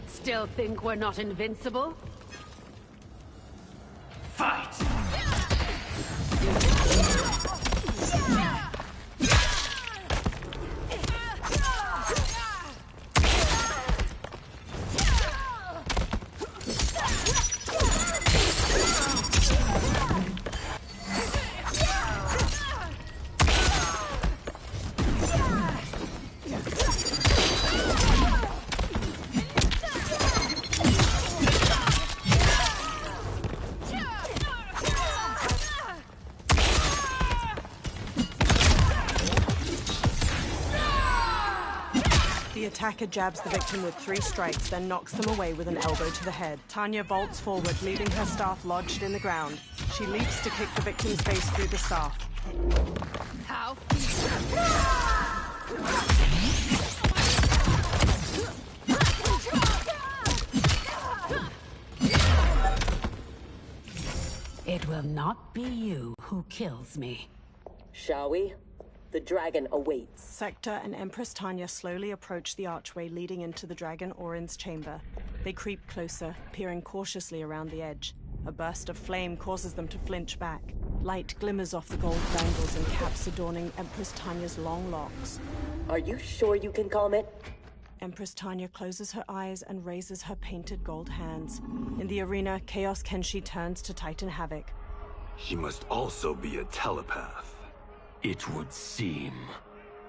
Still think we're not invincible? Fight! The attacker jabs the victim with 3 strikes, then knocks them away with an elbow to the head. Tanya vaults forward, leaving her staff lodged in the ground. She leaps to kick the victim's face through the staff. How? It will not be you who kills me. Shall we? The dragon awaits. Sector and Empress Tanya slowly approach the archway leading into the Dragon Orin's chamber. They creep closer, peering cautiously around the edge. A burst of flame causes them to flinch back. Light glimmers off the gold bangles and caps adorning Empress Tanya's long locks. Are you sure you can calm it? Empress Tanya closes her eyes and raises her painted gold hands. In the arena, Chaos Kenshi turns to Titan Havoc. She must also be a telepath. It would seem.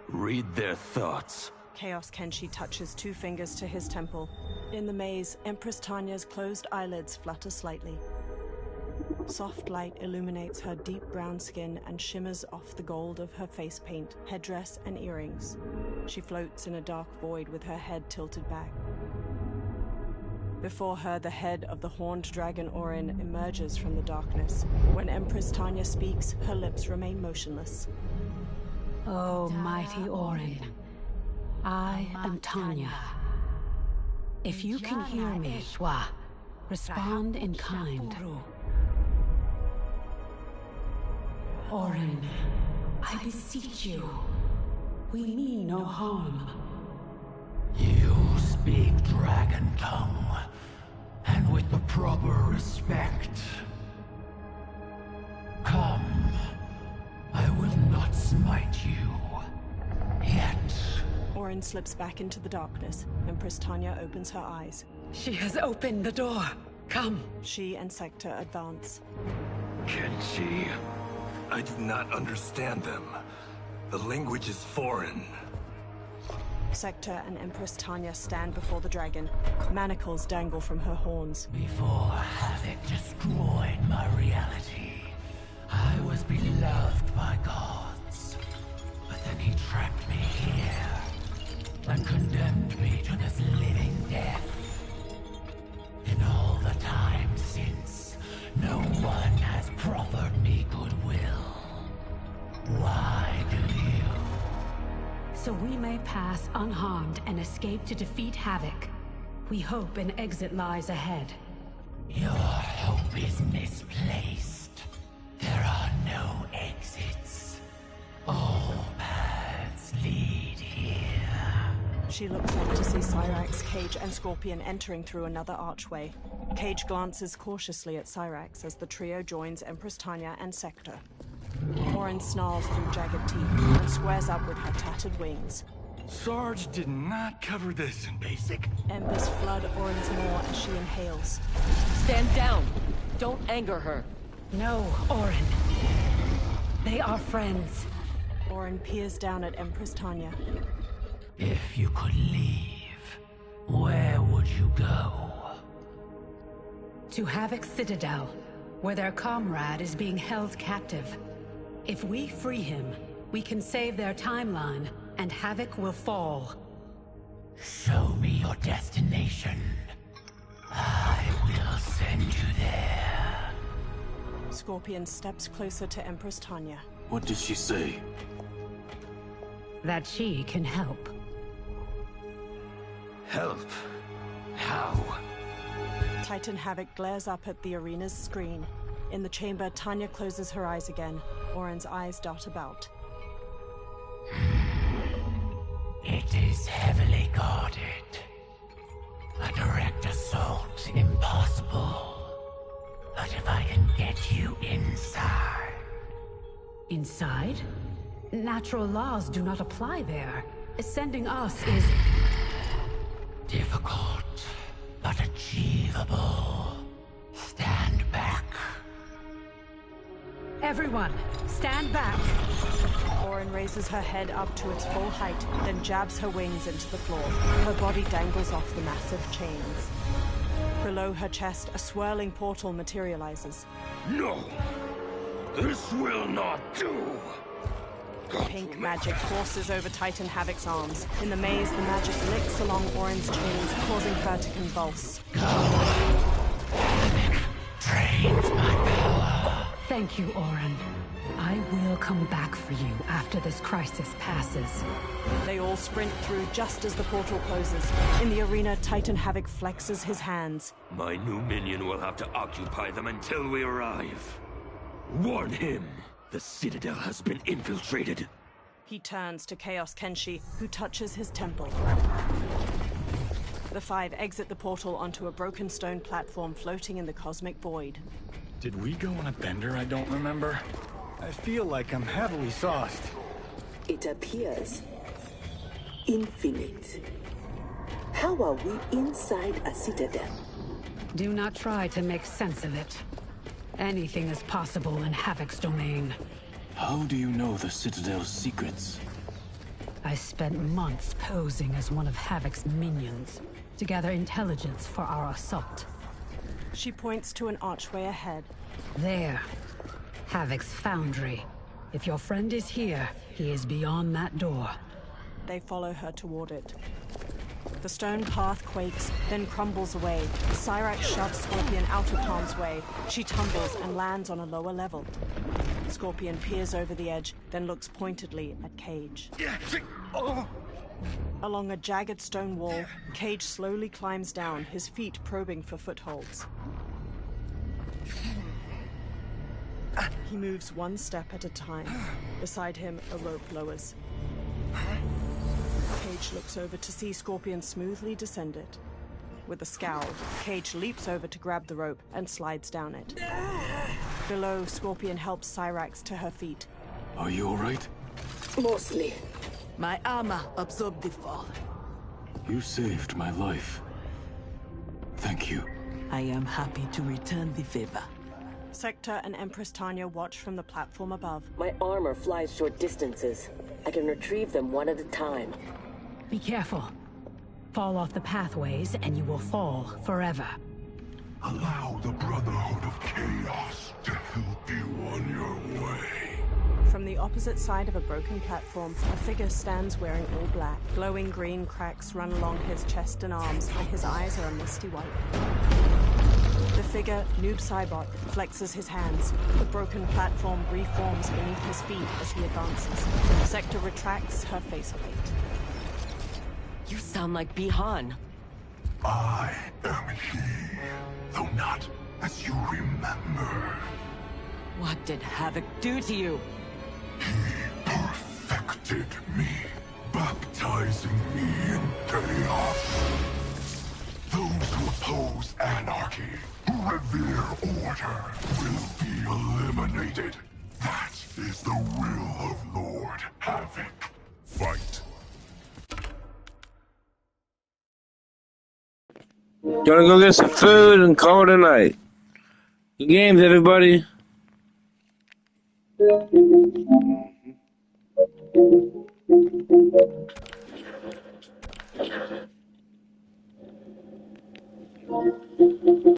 Read their thoughts. Chaos Kenshi touches 2 fingers to his temple. In the maze, Empress Tanya's closed eyelids flutter slightly. Soft light illuminates her deep brown skin and shimmers off the gold of her face paint, headdress, and earrings. She floats in a dark void with her head tilted back. Before her, the head of the horned dragon Orin emerges from the darkness. When Empress Tanya speaks, her lips remain motionless. Oh, mighty Orin, I am Tanya. If you can hear me, respond in kind. Orin, I beseech you. We mean no harm. You speak dragon tongue, and with the proper respect. Come, I will not smite you. Yet. Orin slips back into the darkness. Empress Tanya opens her eyes. She has opened the door. Come. She and Sector advance. Kenshi, I do not understand them. The language is foreign. Sector and Empress Tanya stand before the dragon. Manacles dangle from her horns. Before Havoc destroyed my reality, I was beloved by gods. But then he trapped me here and condemned me to this living death. In all the time since, no one has proffered me goodwill. so we may pass unharmed and escape to defeat Havoc. We hope an exit lies ahead. Your hope is misplaced. There are no exits. All paths lead here. She looks up to see Cyrax, Cage, and Scorpion entering through another archway. Cage glances cautiously at Cyrax as the trio joins Empress Tanya and Sector. Orin snarls through jagged teeth and squares up with her tattered wings. Sarge did not cover this in basic. Embers flood Orin's maw as she inhales. Stand down! Don't anger her. No, Orin. They are friends. Orin peers down at Empress Tanya. If you could leave, where would you go? To Havoc Citadel, where their comrade is being held captive. If we free him, we can save their timeline, and Havoc will fall. Show me your destination. I will send you there. Scorpion steps closer to Empress Tanya. What did she say? That she can help. Help? How? Titan Havoc glares up at the arena's screen. In the chamber, Tanya closes her eyes again. Orin's eyes dart about. It is heavily guarded. A direct assault impossible. But if I can get you inside... Inside? Natural laws do not apply there. Sending us is... difficult, but achievable. Stand back. Everyone, stand back. Orin raises her head up to its full height, then jabs her wings into the floor. Her body dangles off the massive chains. Below her chest, a swirling portal materializes. No! This will not do! Pink magic courses over Titan Havoc's arms. In the maze, the magic licks along Orin's chains, causing her to convulse. Havoc drains my power. Thank you, Orin. I will come back for you after this crisis passes. They all sprint through just as the portal closes. In the arena, Titan Havoc flexes his hands. My new minion will have to occupy them until we arrive. Warn him! The Citadel has been infiltrated. He turns to Chaos Kenshi, who touches his temple. The five exit the portal onto a broken stone platform floating in the cosmic void. Did we go on a bender I don't remember? I feel like I'm heavily sauced. It appears infinite. How are we inside a citadel? Do not try to make sense of it. Anything is possible in Havoc's domain. How do you know the Citadel's secrets? I spent months posing as one of Havoc's minions to gather intelligence for our assault. She points to an archway ahead. There. Havoc's foundry. If your friend is here, he is beyond that door. They follow her toward it. The stone path quakes, then crumbles away. Cyrax shoves Scorpion out of harm's way. She tumbles and lands on a lower level. Scorpion peers over the edge, then looks pointedly at Cage. Along a jagged stone wall, Cage slowly climbs down, his feet probing for footholds. He moves one step at a time. Beside him, a rope lowers. Cage looks over to see Scorpion smoothly descend it. With a scowl, Cage leaps over to grab the rope and slides down it. Below, Scorpion helps Cyrax to her feet. Are you all right? Mostly. My armor absorbed the fall. You saved my life. Thank you. I am happy to return the favor. Sector and Empress Tanya watch from the platform above. My armor flies short distances. I can retrieve them one at a time. Be careful. Fall off the pathways and you will fall forever. Allow the Brotherhood of Chaos to help you on your way. From the opposite side of a broken platform, a figure stands wearing all black. Glowing green cracks run along his chest and arms, and his eyes are a misty white. The figure, Noob Saibot, flexes his hands. The broken platform reforms beneath his feet as he advances. Sector retracts, her face alight. You sound like Bihan. I am he, though not as you remember. What did Havoc do to you? He perfected me, baptizing me in chaos. Those who oppose anarchy, who revere order, will be eliminated. That is the will of Lord Havoc. Fight. Gonna go get some food and call it a night. Good games, everybody.